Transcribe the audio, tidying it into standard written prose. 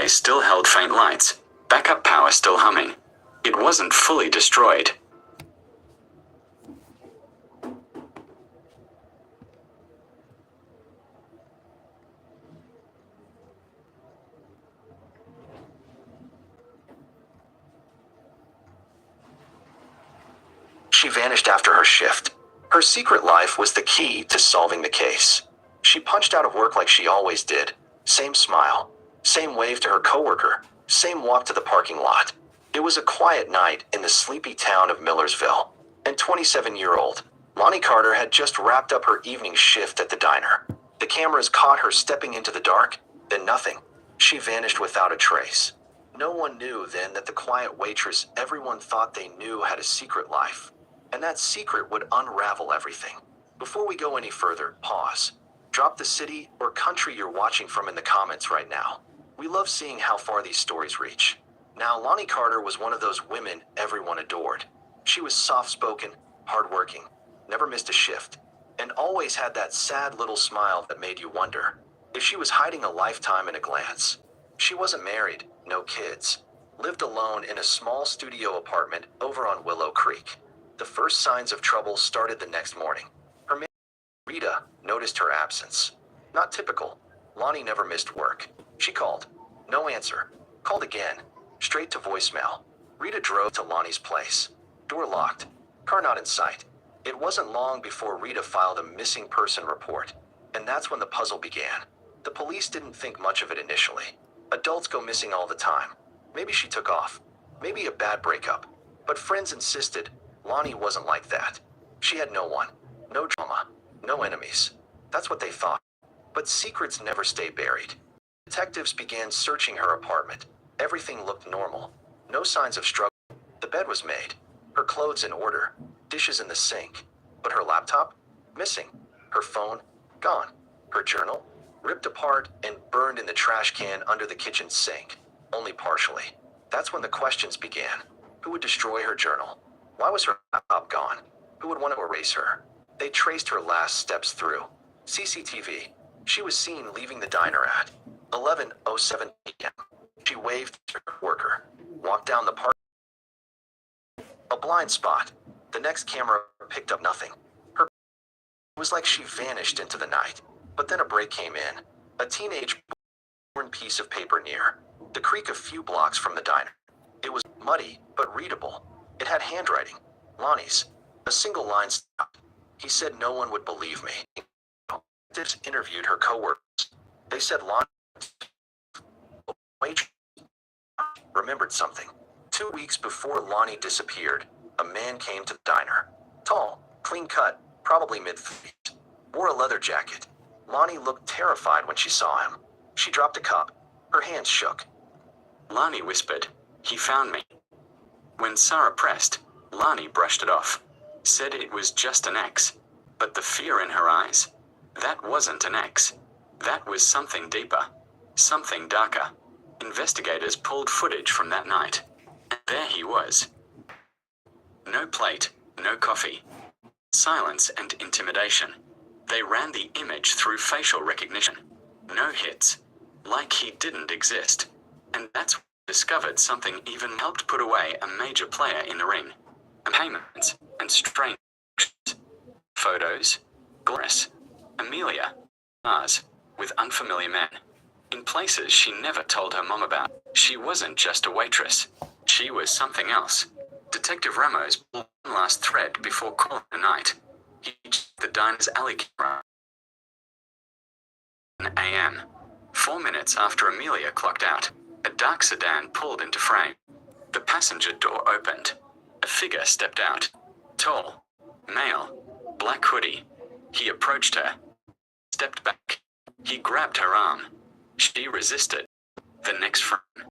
hallway still held faint lights, backup power still humming. It wasn't fully destroyed. She vanished after her shift. Her secret life was the key to solving the case. She punched out of work like she always did. Same smile, same wave to her coworker, same walk to the parking lot. It was a quiet night in the sleepy town of Millersville, and 27-year-old Lonnie Carter had just wrapped up her evening shift at the diner. The cameras caught her stepping into the dark, then nothing. She vanished without a trace. No one knew then that the quiet waitress everyone thought they knew had a secret life. And that secret would unravel everything. Before we go any further, pause. Drop the city or country you're watching from in the comments right now. We love seeing how far these stories reach. Now, Lonnie Carter was one of those women everyone adored. She was soft-spoken, hardworking, never missed a shift, and always had that sad little smile that made you wonder if she was hiding a lifetime in a glance. She wasn't married, no kids, lived alone in a small studio apartment over on Willow Creek. The first signs of trouble started the next morning. Her manager, Rita, noticed her absence. Not typical. Lonnie never missed work. She called. No answer. Called again. Straight to voicemail. Rita drove to Lonnie's place. Door locked. Car not in sight. It wasn't long before Rita filed a missing person report. And that's when the puzzle began. The police didn't think much of it initially. Adults go missing all the time. Maybe she took off. Maybe a bad breakup. But friends insisted Lonnie wasn't like that. She had no one, no drama, no enemies. That's what they thought. But secrets never stay buried. Detectives began searching her apartment. Everything looked normal. No signs of struggle. The bed was made. Her clothes in order. Dishes in the sink. But her laptop? Missing. Her phone? Gone. Her journal? Ripped apart and burned in the trash can under the kitchen sink. Only partially. That's when the questions began. Who would destroy her journal? Why was her laptop gone? Who would want to erase her? They traced her last steps through CCTV. She was seen leaving the diner at 11:07 p.m. She waved to her worker, walked down the park. A blind spot. The next camera picked up nothing. It was like she vanished into the night. But then a break came in. A teenage worn piece of paper near the creek a few blocks from the diner. It was muddy, but readable. It had handwriting. Lonnie's. A single line stopped. He said no one would believe me. Detectives interviewed her coworkers. They said Lonnie remembered something. 2 weeks before Lonnie disappeared, a man came to the diner. Tall, clean cut, probably mid-30s. Wore a leather jacket. Lonnie looked terrified when she saw him. She dropped a cup. Her hands shook. Lonnie whispered, "He found me." When Sarah pressed, Lonnie brushed it off. Said it was just an ex. But the fear in her eyes? That wasn't an ex. That was something deeper. Something darker. Investigators pulled footage from that night. And there he was. No plate, no coffee. Silence and intimidation. They ran the image through facial recognition. No hits. Like he didn't exist. And that's when they discovered something even helped put away a major player in the ring. And payments and strange photos. Glorious. Amelia. Bars. With unfamiliar men. In places she never told her mom about. She wasn't just a waitress. She was something else. Detective Ramos pulled one last thread before calling it a night. He checked the diner's alley camera. 1 a.m. 4 minutes after Amelia clocked out, a dark sedan pulled into frame. The passenger door opened. A figure stepped out. Tall. Male. Black hoodie. He approached her. Stepped back. He grabbed her arm. She resisted. The next frame.